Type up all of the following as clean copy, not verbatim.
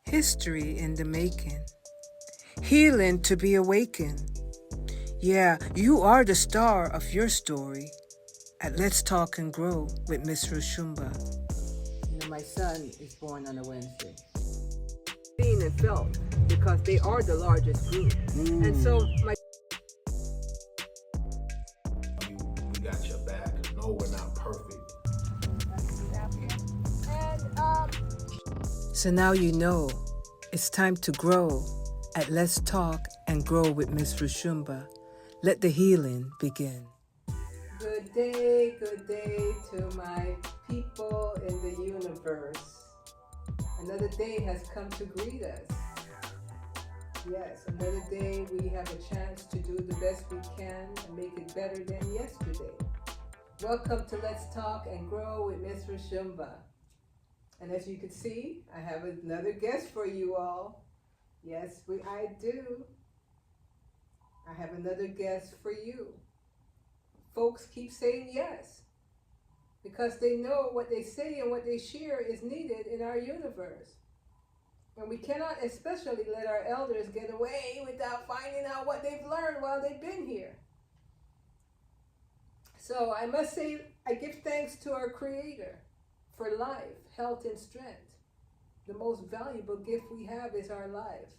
History in the making. Healing to be awakened. Yeah, you are the star of your story at Let's Talk and Grow with Miss Roshumba. My son is born on a Wednesday. Seen and felt because they are the largest group. And so we got your back. No, we're not perfect. So now you know it's time to grow at Let's Talk and Grow with Miss Roshumba. Let the healing begin. good day to my people in the universe. Another day has come to greet us. Yes, another day we have a chance to do the best we can and make it better than yesterday. Welcome to Let's Talk and Grow with Miss Roshumba. And as you can see, I have another guest for you all. Yes, I do. I have another guest for you. Folks keep saying yes because they know what they say and what they share is needed in our universe. And we cannot especially let our elders get away without finding out what they've learned while they've been here. So I must say, I give thanks to our Creator for life, health, and strength. The most valuable gift we have is our life.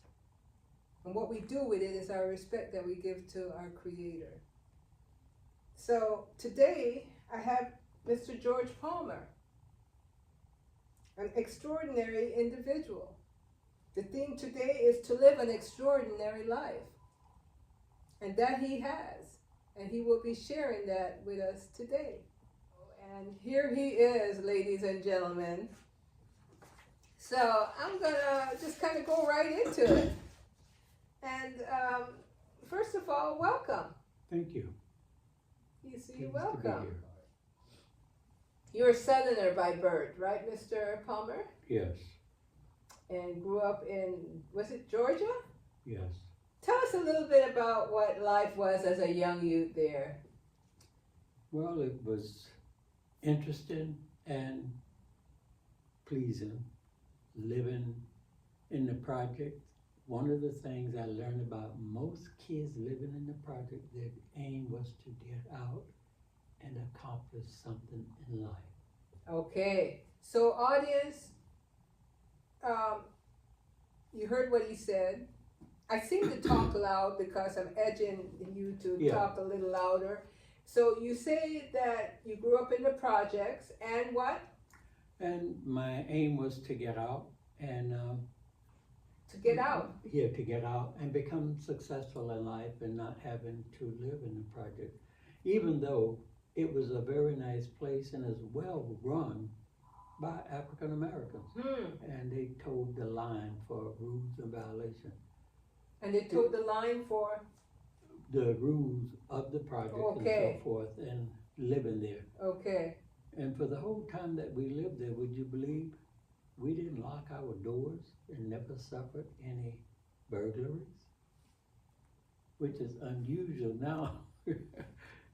And what we do with it is our respect that we give to our Creator. So today I have Mr. George Palmer, an extraordinary individual. The theme today is to live an extraordinary life. And that he has. And he will be sharing that with us today. And here he is, ladies and gentlemen. So I'm going to just kind of go right into it. And first of all, welcome. Thank you. You're welcome. You're a Southerner by birth, right, Mr. Palmer? Yes. And grew up in, was it Georgia? Yes. Tell us a little bit about what life was as a young youth there. Well, it was interesting and pleasing living in the project. One of the things I learned about most kids living in the project, their aim was to get out and accomplish something in life. Okay, so audience, you heard what he said. I seem to talk loud because I'm edging you to talk a little louder. So you say that you grew up in the projects and what? And my aim was to get out and to get out. Yeah, to get out and become successful in life and not having to live in the project. Even though it was a very nice place and is well run by African Americans. And they toed the line for rules and violation. And they toed the line for? The rules of the project and so forth and living there. Okay. And for the whole time that we lived there, would you believe we didn't lock our doors and never suffered any burglaries? Which is unusual now.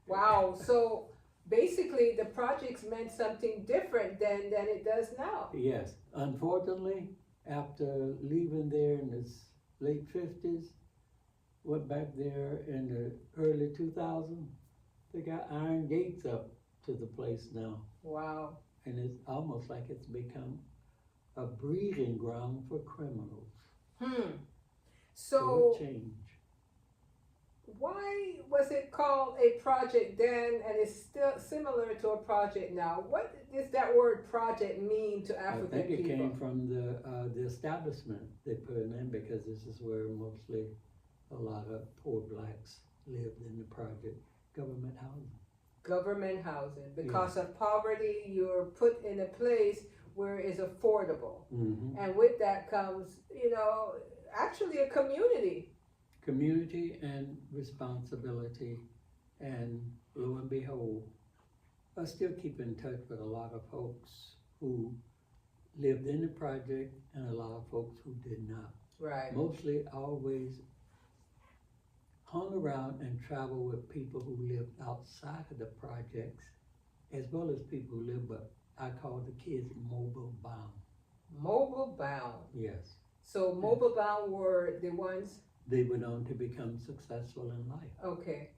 Wow, so basically the projects meant something different than it does now. Yes, unfortunately, after leaving there in the late 50s, went back there in the early 2000s, they got iron gates up to the place now. Wow. And it's almost like it's become a breeding ground for criminals. So a change. Why was it called a project then and it's still similar to a project now? What does that word project mean to African people? I think it came from the establishment they put it in because this is where mostly a lot of poor blacks lived in the project. Government housing. Government housing. Because of poverty, you're put in a place where it's affordable. And with that comes, actually a community. Community and responsibility, and lo and behold, I still keep in touch with a lot of folks who lived in the project and a lot of folks who did not. Right. Mostly always hung around and traveled with people who lived outside of the projects, as well as people who live, but I call the kids mobile bound. Mobile bound. Yes. So Mobile Bound were the ones, They went on to become successful in life. okay.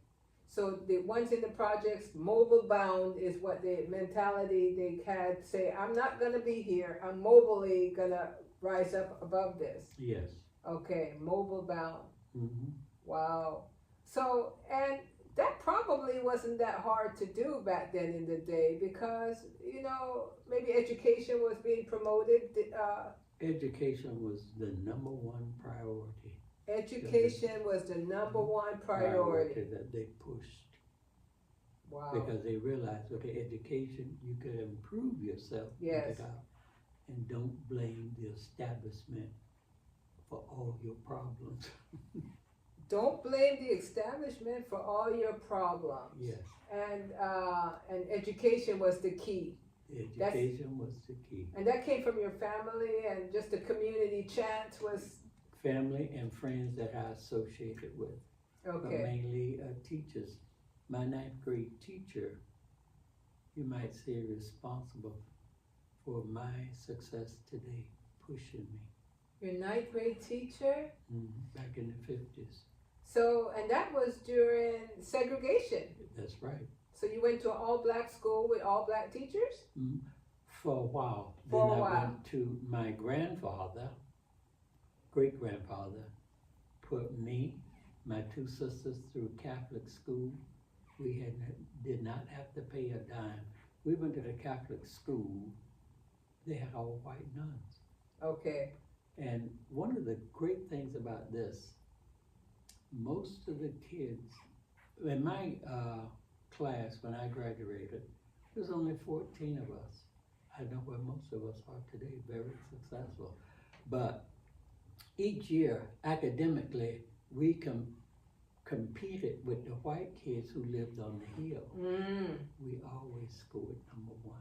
So the ones in the projects, Mobile Bound is what the mentality they had, say, I'm not gonna be here, I'm mobily gonna rise up above this. Yes. Okay, Mobile Bound. Mm-hmm. Wow. So, and that probably wasn't that hard to do back then in the day because, you know, maybe education was being promoted. Education was the number one priority. Education was the number one priority. That they pushed. Wow. Because they realized with the education, you could improve yourself. Yes. And don't blame the establishment for all your problems. Don't blame the establishment for all your problems. Yes. And education was the key. Education was the key. And that came from your family and just the community chant was? Family and friends that I associated with. Okay. But mainly teachers. My 9th grade teacher, you might say, responsible for my success today, pushing me. Your 9th grade teacher? Back in the 50s. So, and that was during segregation. That's right. So you went to an all-black school with all-black teachers? For a while. For a then I while. went to my grandfather, great-grandfather, put me, my 2 sisters through Catholic school. We did not have to pay a dime. We went to the Catholic school. They had all white nuns. Okay. And one of the great things about this, most of the kids, in my class when I graduated, there was only 14 of us. I know where most of us are today, very successful. But each year, academically, we competed with the white kids who lived on the hill. We always scored number 1.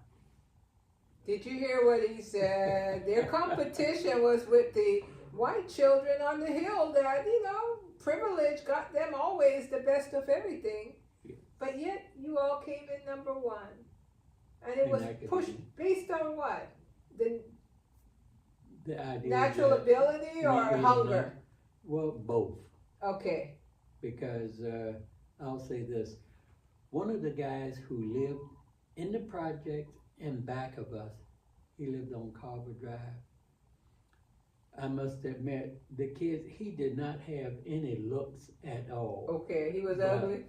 Did you hear what he said? Their competition was with the white children on the hill that, you know, privilege got them always the best of everything. Yeah. But yet you all came in number 1. And it was pushed based on what? The idea natural ability or hunger? Well, both. Okay. Because I'll say this, one of the guys who lived in the project in back of us, he lived on Carver Drive. I must admit, the kids, he did not have any looks at all. Okay, he was ugly.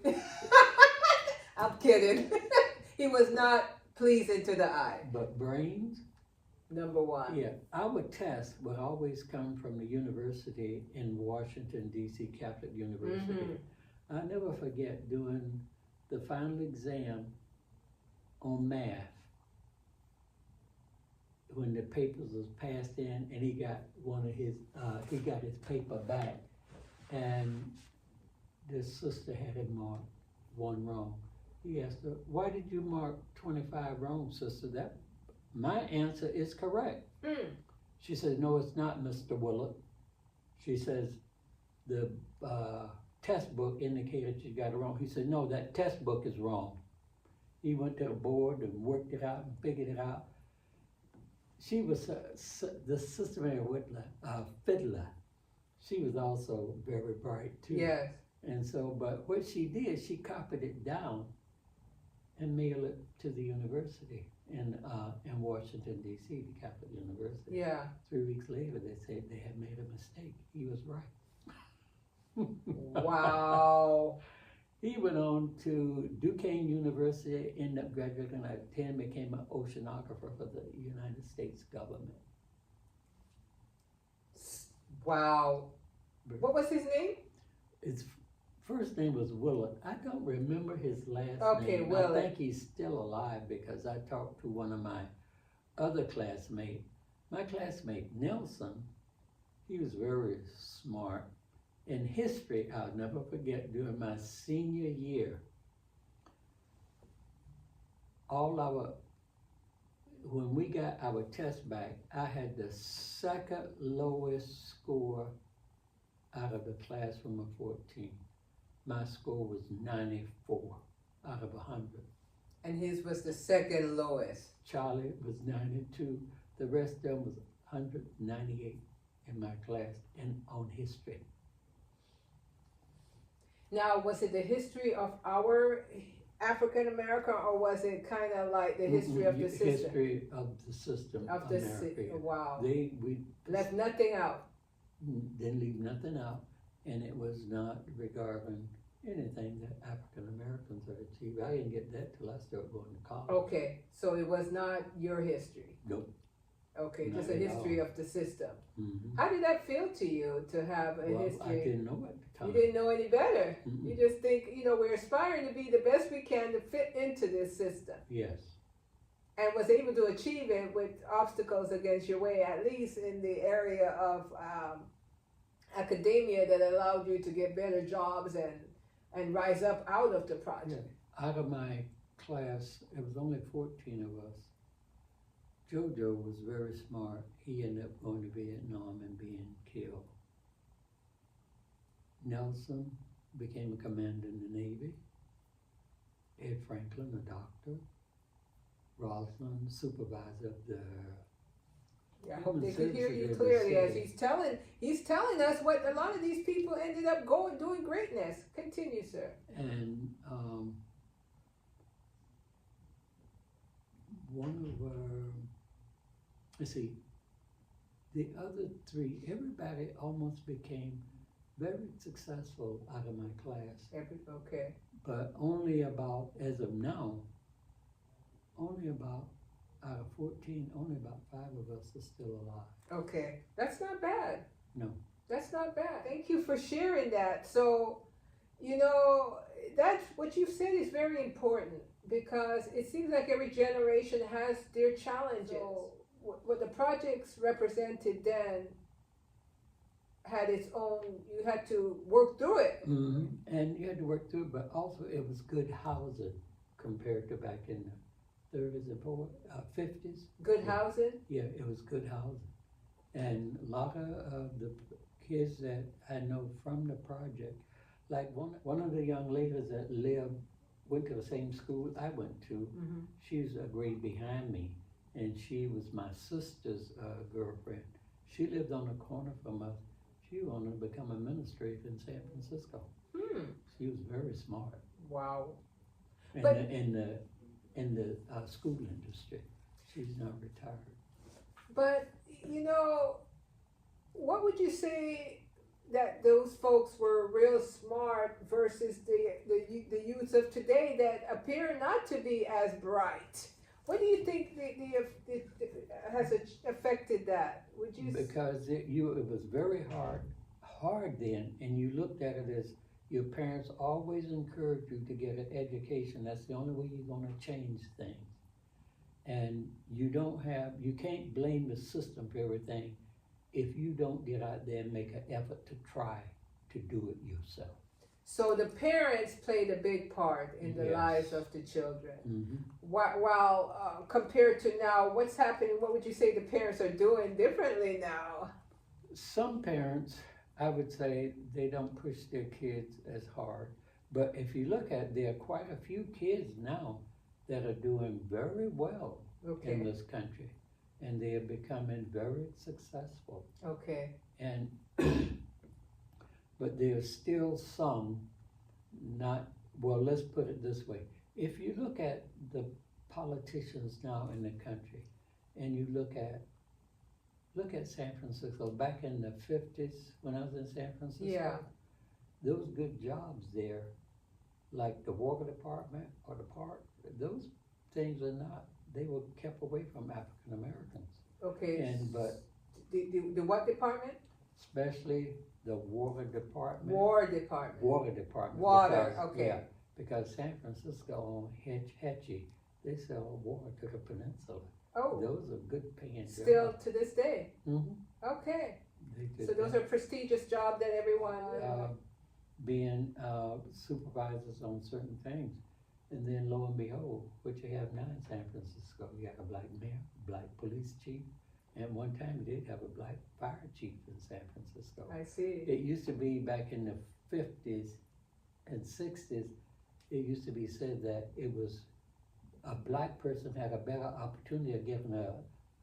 I'm kidding. He was not pleasing to the eye. But brains? Number 1. Yeah, our test would always come from the university in Washington, D.C., Catholic University. I'll never forget doing the final exam on math when the papers was passed in and he got his paper back and the sister had him marked 1 wrong. He asked her, why did you mark 25 wrong, sister? My answer is correct. She said, no, it's not, Mr. Willard. She says, the test book indicated you got it wrong. He said, no, that test book is wrong. He went to the board and worked it out and figured it out. She was the Sister Mary Fiddler. She was also very bright too. Yes. And so, but what she did, she copied it down and mailed it to the university in Washington, D.C., the Catholic University. Yeah. 3 weeks later, they said they had made a mistake. He was right. Wow. He went on to Duquesne University, ended up graduating at 10, became an oceanographer for the United States government. Wow. What was his name? His first name was Willard. I don't remember his last Okay, name. Willard. I think he's still alive because I talked to one of my other classmates. My classmate, Nelson, he was very smart. In history, I'll never forget, during my senior year, when we got our test back, I had the 2nd lowest score out of the classroom of 14. My score was 94 out of 100. And his was the 2nd lowest. Charlie was 92. The rest of them was 198. in my class and on history. Now, was it the history of our African American, or was it kind of like the history of the system? History of the system. Of the America. system. Wow. We Left nothing out. didn't leave nothing out, and it was not regarding anything that African Americans had achieved. I didn't get that till I started going to college. Okay, so it was not your history. Nope. Okay, Not just a at history all. of the system. Mm-hmm. How did that feel to you to have a Well, history? I didn't know at the time. You didn't know any better. Mm-mm. You just think, we're aspiring to be the best we can to fit into this system. Yes. And was able to achieve it with obstacles against your way, at least in the area of academia that allowed you to get better jobs and rise up out of the project. Yeah. Out of my class, it was only 14 of us. JoJo was very smart. He ended up going to Vietnam and being killed. Nelson became a commander in the Navy. Ed Franklin, a doctor. Rosalind, supervisor of the Yeah, I hope they could hear you Services clearly as Administration. he's telling us what a lot of these people ended up doing greatness. Continue, sir. and one of our, let's see, the other three, everybody almost became very successful out of my class, Okay. but only about, as of now, only about, out of 14, only about 5 of us are still alive. Okay. That's not bad. No. That's not bad. Thank you for sharing that. So, that's what you said is very important, because it seems like every generation has their challenges. So, what the projects represented then had its own, you had to work through it. Mm-hmm. And you had to work through it, but also it was good housing compared to back in the 30s and 50s. Good housing. Yeah, it was good housing. And a lot of the kids that I know from the project, like one of the young ladies that went to the same school I went to, Mm-hmm. she's a grade behind me, and she was my sister's girlfriend. She lived on the corner from us. She wanted to become a administrator in San Francisco. She was very smart. Wow. In But- the school industry. She's now retired. But, what would you say that those folks were real smart versus the youths of today that appear not to be as bright? What do you think has affected that? Would you? Because it was very hard then, and you looked at it as your parents always encouraged you to get an education. That's the only way you're going to change things. And you can't blame the system for everything if you don't get out there and make an effort to try to do it yourself. So the parents played a big part in the Yes. lives of the children. Mm-hmm. While compared to now, what's happening? What would you say the parents are doing differently now? Some parents, I would say, they don't push their kids as hard. But if you look at, there are quite a few kids now that are doing very well in Okay. this country, and they are becoming very successful. Okay. And but there are still some let's put it this way. If you look at the politicians now in the country, and you look at San Francisco, back in the 50s when I was in San Francisco, Yeah. those good jobs there, like the water department or the park, those things they were kept away from African Americans. Okay. But The what department? especially the water department. War department. Water department. Water, because, okay. Yeah, because San Francisco on Hetchy, they sell water to the peninsula. Oh, Those are good paying jobs. still to this day. Mm-hmm. Okay. They did So those that. are prestigious jobs that everyone. Being supervisors on certain things. And then lo and behold, what you have now in San Francisco, you got a black mayor, black police chief, and one time you did have a black fire chief in San Francisco. I see. It used to be back in the 50s and 60s, it used to be said that it was a black person had a better opportunity of getting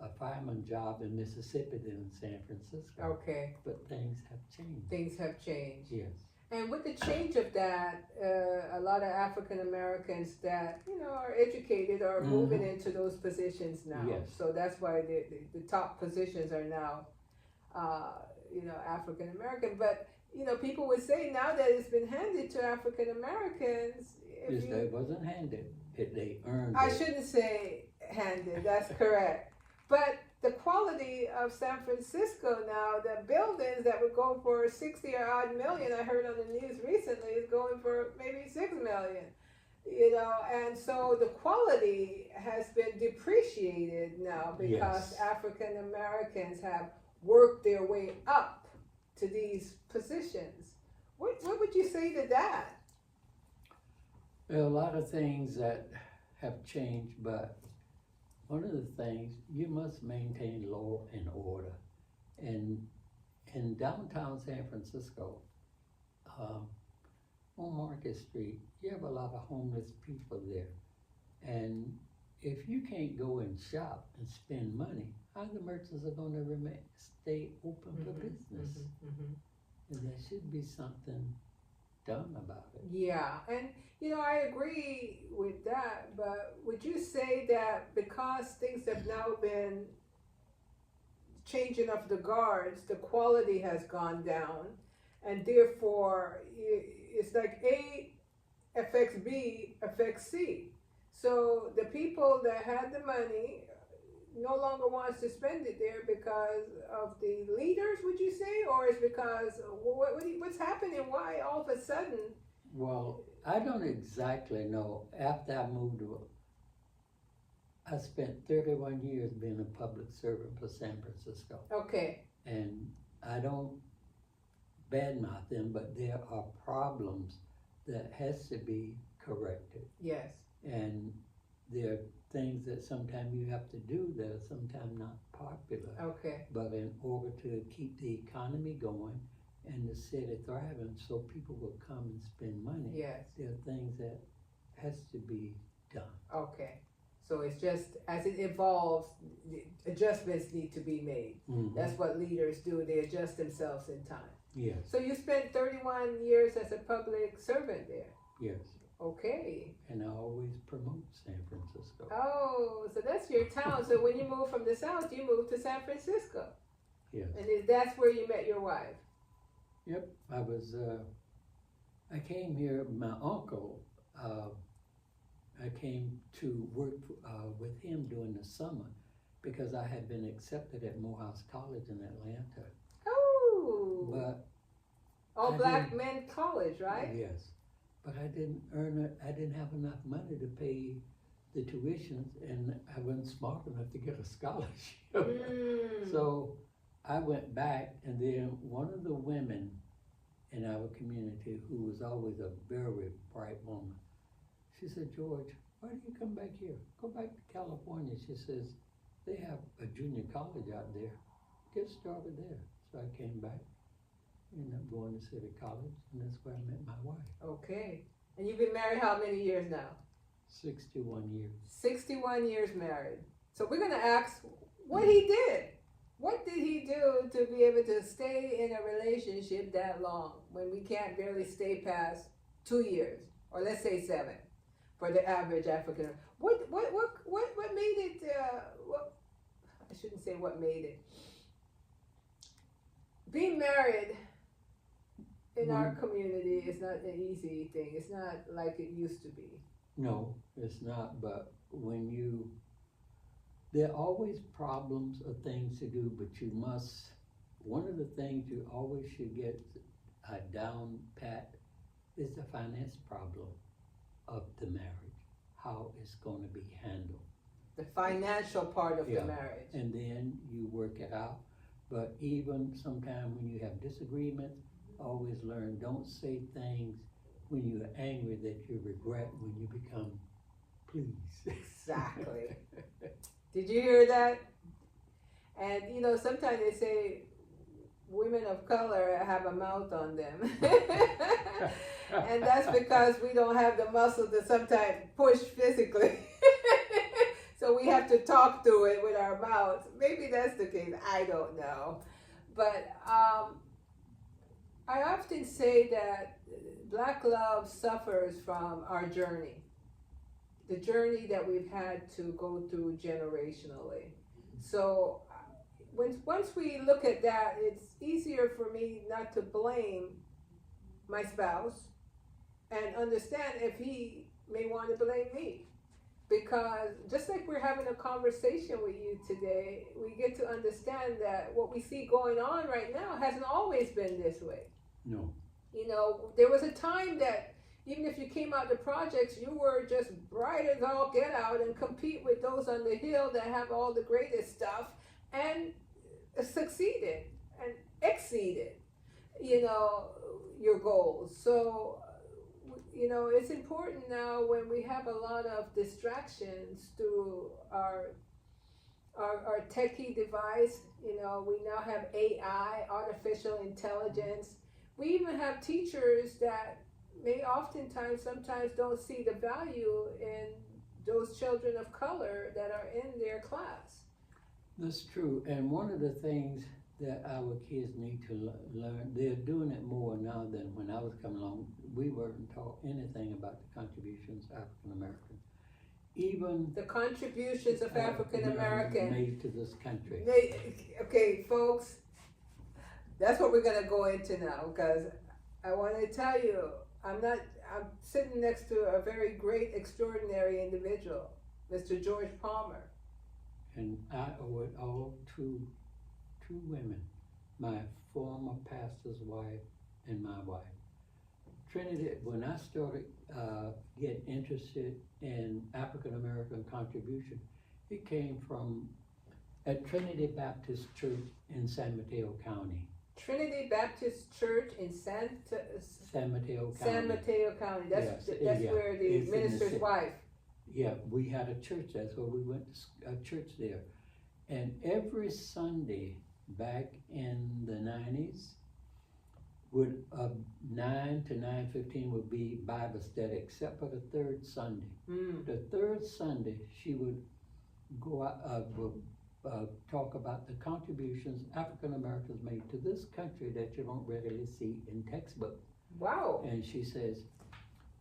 a fireman job in Mississippi than in San Francisco. Okay. But things have changed. Things have changed. Yes. And with the change of that, a lot of African Americans that are educated are moving into those positions now. Yes. So that's why the top positions are now, African American. But people would say now that it's been handed to African Americans. It wasn't handed. They earned I it. shouldn't say handed. That's correct. But the quality of San Francisco now, the buildings that would go for 60 or odd million, I heard on the news recently, is going for maybe 6 million. And so the quality has been depreciated now because Yes. African Americans have worked their way up to these positions. What would you say to that? There are a lot of things that have changed, but one of the things, you must maintain law and order. And in downtown San Francisco, on Market Street, you have a lot of homeless people there. And if you can't go and shop and spend money, how the merchants are gonna stay open for business? And there should be something done about it. Yeah, and I agree with that, but would you say that because things have now been changing of the guards, the quality has gone down, and therefore it's like A affects B affects C. So the people that had the money no longer wants to spend it there because of the leaders, would you say? Or is because, what's happening? Why all of a sudden? Well, I don't exactly know. After I moved, I spent 31 years being a public servant for San Francisco. Okay. And I don't badmouth them, but there are problems that has to be corrected. Yes. And there are things that sometimes you have to do that are sometimes not popular. Okay. But in order to keep the economy going and the city thriving so people will come and spend money, Yes. there are things that has to be done. Okay. So it's just as it evolves, the adjustments need to be made. That's what leaders do. They adjust themselves in time. Yes. So you spent 31 years as a public servant there. Yes. Okay. And I always promote San Francisco. Oh, so that's your town. So when you moved from the South, you moved to San Francisco. Yes. And that's where you met your wife. Yep. I came here, my uncle, I came to work with him during the summer because I had been accepted at Morehouse College in Atlanta. Oh. But All I black didn't- men college, right? Yes. But I didn't I didn't have enough money to pay the tuitions, and I wasn't smart enough to get a scholarship. So I went back, and then one of the women in our community, who was always a very bright woman, she said, "George, why do you come back here? Go back to California." She says, "They have a junior college out there. Get started there." So I came back, ended up going to City College, and that's where I met my wife. Okay. And you've been married how many years now? 61 years. 61 years married. So we're going to ask what he did. What did he do to be able to stay in a relationship that long when we can't barely stay past 2 years, or let's say 7 for the average African? What made it? I shouldn't say what made it. Being married in our community is not an easy thing. It's not like it used to be. No, it's not, but there are always problems or things to do, but one of the things you always should get down pat is the finance problem of the marriage, how it's going to be handled. The financial part of Yeah. the marriage. And then you work it out. But even sometimes when you have disagreements, always learn, don't say things when you're angry that you regret when you become pleased. Exactly. Did you hear that? And sometimes they say women of color have a mouth on them. And that's because we don't have the muscle to sometimes push physically. So we have to talk through it with our mouths. Maybe that's the case. I don't know. But I often say that Black love suffers from our journey, the journey that we've had to go through generationally. So once we look at that, it's easier for me not to blame my spouse and understand if he may want to blame me. Because just like we're having a conversation with you today, we get to understand that what we see going on right now hasn't always been this way. No. You know, there was a time that even if you came out to projects, you were just bright as all get out and compete with those on the hill that have all the greatest stuff and succeeded and exceeded, you know, your goals. So, you know, it's important now when we have a lot of distractions through our techie device. You know, we now have AI, artificial intelligence. We even have teachers that may sometimes don't see the value in those children of color that are in their class. That's true. And one of the things that our kids need to learn, they're doing it more now than when I was coming along. We weren't taught anything about the contributions of African American. Even the contributions of African American made to this country. Okay, folks, that's what we're going to go into now, because I want to tell you, I'm sitting next to a very great, extraordinary individual, Mr. George Palmer. And I owe it all to two women, my former pastor's wife and my wife. Trinity, when I started getting interested in African American contribution, it came from at Trinity Baptist Church in San Mateo County. Trinity Baptist Church in San Mateo County. San Mateo County. That's where the minister's wife. Yeah, we had a church there, so we went to a church there. And every Sunday back in the 90s, would 9 to 9:15 would be Bible study, except for the third Sunday. The third Sunday, she would go out, talk about the contributions African Americans made to this country that you don't readily see in textbook. Wow. And she says,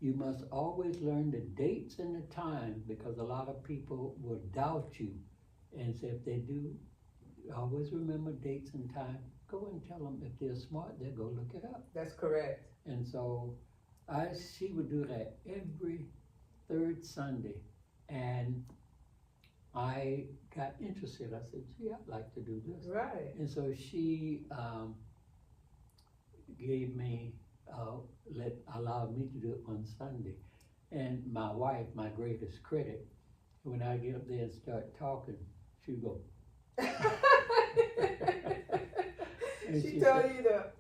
you must always learn the dates and the time, because a lot of people will doubt you. And so if they do, always remember dates and time. Go and tell them if they're smart, they'll go look it up. That's correct. And so she would do that every third Sunday. And I got interested. I said, gee, I'd like to do this. Right. And so she gave me, allowed me to do it on Sunday. And my wife, my greatest critic, when I get up there and start talking, she'd go. She told you to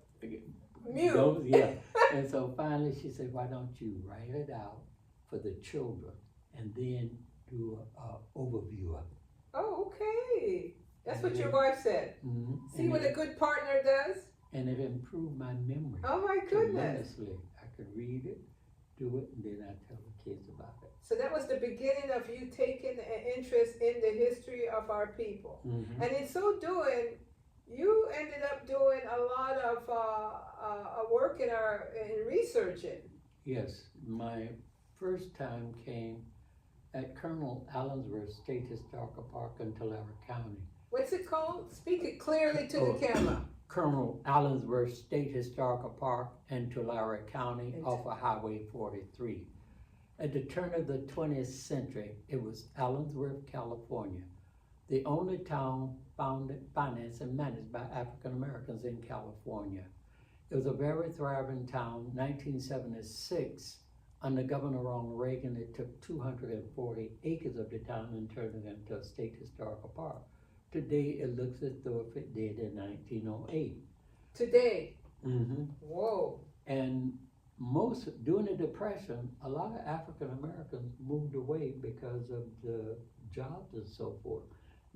mute. Yeah. And so finally she said, why don't you write it out for the children and then do an overview of it. Oh, okay. That's what your wife said. Mm-hmm. See what a good partner does? And it improved my memory. Oh my goodness. Tremendously. I could read it, do it, and then I tell the kids about it. So that was the beginning of you taking an interest in the history of our people. Mm-hmm. And in so doing, you ended up doing a lot of work in researching. Yes, my first time came at Colonel Allensworth State Historical Park in Tulare County. What's it called? Speak it clearly to the camera. Colonel Allensworth State Historical Park in Tulare County off of Highway 43. At the turn of the 20th century, it was Allensworth, California, the only town founded, financed, and managed by African Americans in California. It was a very thriving town. 1976, under Governor Ronald Reagan, it took 240 acres of the town and turned it into a state historical park. Today, it looks as though if it did in 1908. Today? Mm-hmm. Whoa. And during the Depression, a lot of African Americans moved away because of the jobs and so forth.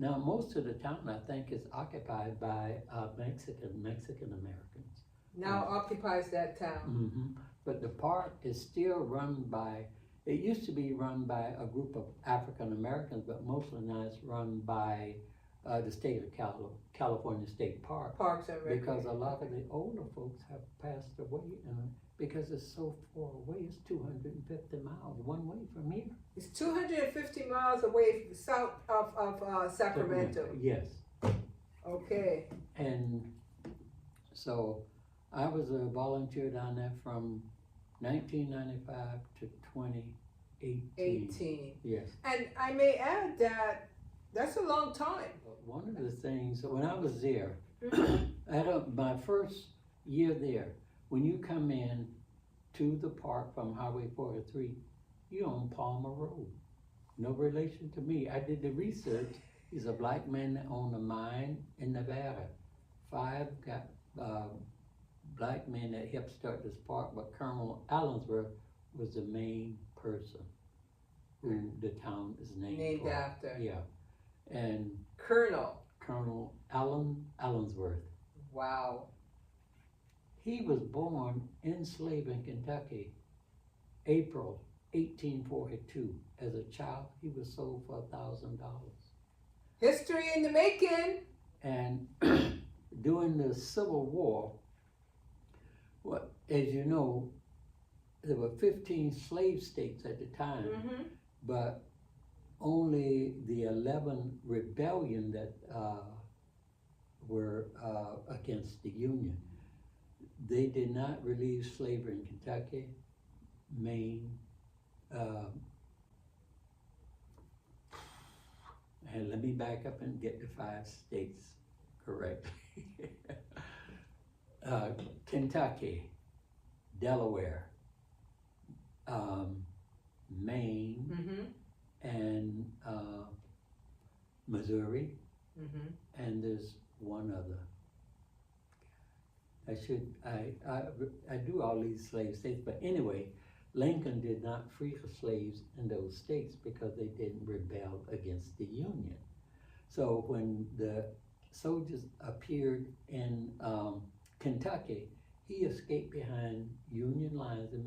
Now, most of the town, I think, is occupied by Mexican Americans. Now occupies that town. Mm-hmm. But the park is still run by, It used to be run by a group of African Americans, but mostly now it's run by the state of California State Park. Parks and Recreation. Because a lot of the older folks have passed away, because it's so far away. It's 250 miles one way from here. It's 250 miles away south of Sacramento. Yes. Okay. And so I was a volunteer down there from 1995 to 2018. 18. Yes. And I may add that that's a long time. One of the things, when I was there, my first year there, when you come in to the park from Highway 43, you're on Palmer Road. No relation to me. I did the research. He's a black man that owned a mine in Nevada. 5 black men that helped start this park, but Colonel Allensworth was the main person who the town is named for. After. Yeah. And Colonel Allensworth. Wow. He was born enslaved in Kentucky, April 1842. As a child, he was sold for $1,000. History in the making. And during the Civil War, as you know, there were 15 slave states at the time, but only the 11 rebellion that were against the Union. They did not relieve slavery in Kentucky, Maine, and let me back up and get the 5 states correct. Kentucky, Delaware, Maine, and Missouri, and there's one other. I do all these slave states, but anyway, Lincoln did not free the slaves in those states because they didn't rebel against the Union. So when the soldiers appeared in Kentucky, he escaped behind Union lines and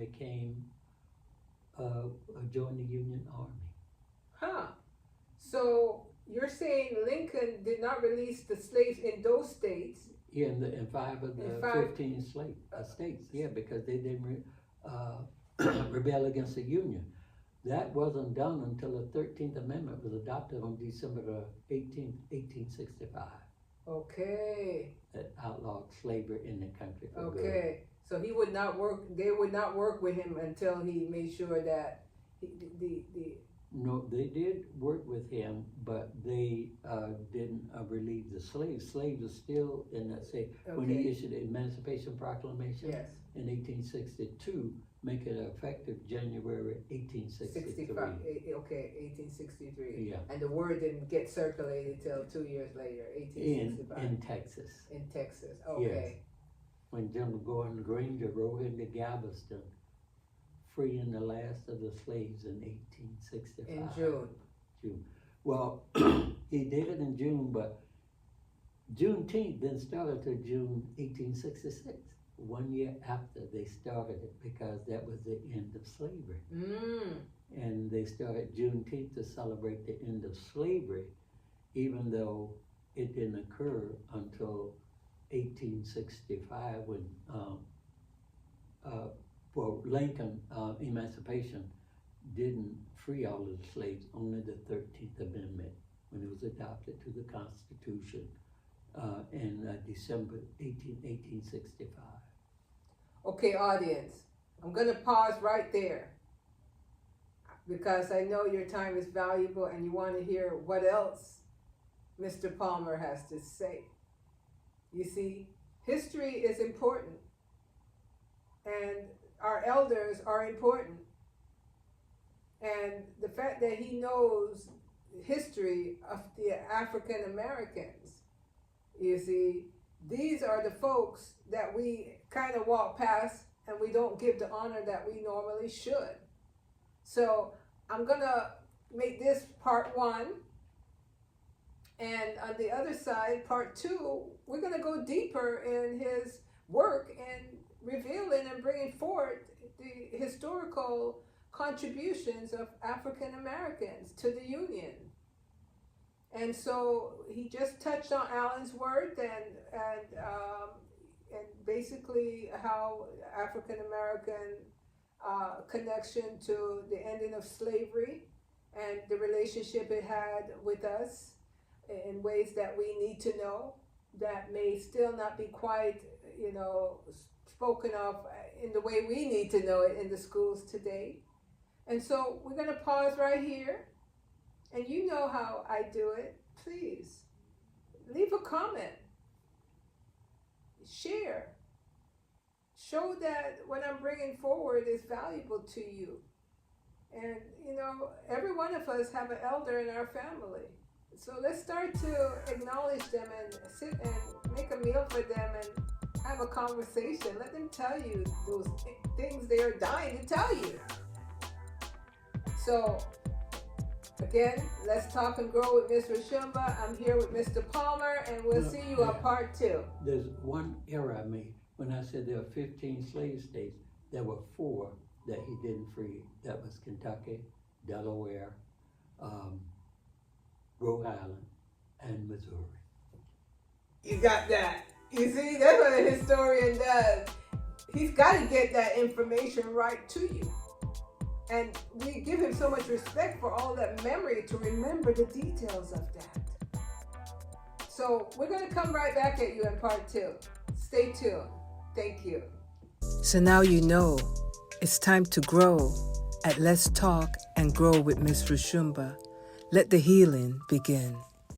joined the Union Army. Huh. So you're saying Lincoln did not release the slaves in those states? Yeah, in 5 of the 15 states, yeah, because they didn't rebel against the Union. That wasn't done until the 13th Amendment was adopted on December the 18th, 1865. Okay. That outlawed slavery in the country for good. Okay. So he would not work, they would not work with him until he made sure that No, they did work with him, but they didn't relieve the slaves. Slaves are still in that state. When he issued the Emancipation Proclamation in 1862, make it effective January 1863. 1863. Yeah. And the word didn't get circulated till 2 years later, 1865. In Texas. In Texas, okay. Yes. When General Gordon Granger rode into Galveston, freeing the last of the slaves in 1865. In June. Well, he did it in June, but Juneteenth didn't start until June 1866. 1 year after they started it, because that was the end of slavery. And they started Juneteenth to celebrate the end of slavery, even though it didn't occur until 1865 when for Lincoln, emancipation didn't free all of the slaves, only the 13th Amendment, when it was adopted to the Constitution in December 1865. Okay, audience, I'm gonna pause right there because I know your time is valuable and you want to hear what else Mr. Palmer has to say. You see, history is important and our elders are important. And the fact that he knows history of the African Americans, you see, these are the folks that we kind of walk past and we don't give the honor that we normally should. So I'm gonna make this part 1, and on the other side, part 2, we're gonna go deeper in his work and revealing and bringing forth the historical contributions of African Americans to the Union. And so he just touched on Allen's word and basically how African American connection to the ending of slavery and the relationship it had with us in ways that we need to know that may still not be quite, spoken of in the way we need to know it in the schools today. And so we're going to pause right here. And you know how I do it. Please leave a comment. Share. Show that what I'm bringing forward is valuable to you. And, every one of us have an elder in our family. So let's start to acknowledge them and sit and make a meal for them and have a conversation. Let them tell you those things they're dying to tell you. So, again, let's talk and grow with Ms. Roshumba. I'm here with Mr. Palmer, and we'll see you on part 2. There's one error I made. When I said there were 15 slave states, there were 4 that he didn't free. That was Kentucky, Delaware, Rhode Island, and Missouri. You got that. You see, that's what a historian does. He's got to get that information right to you. And we give him so much respect for all that memory to remember the details of that. So we're going to come right back at you in part 2. Stay tuned. Thank you. So now you know it's time to grow at Let's Talk and Grow with Miss Roshumba. Let the healing begin.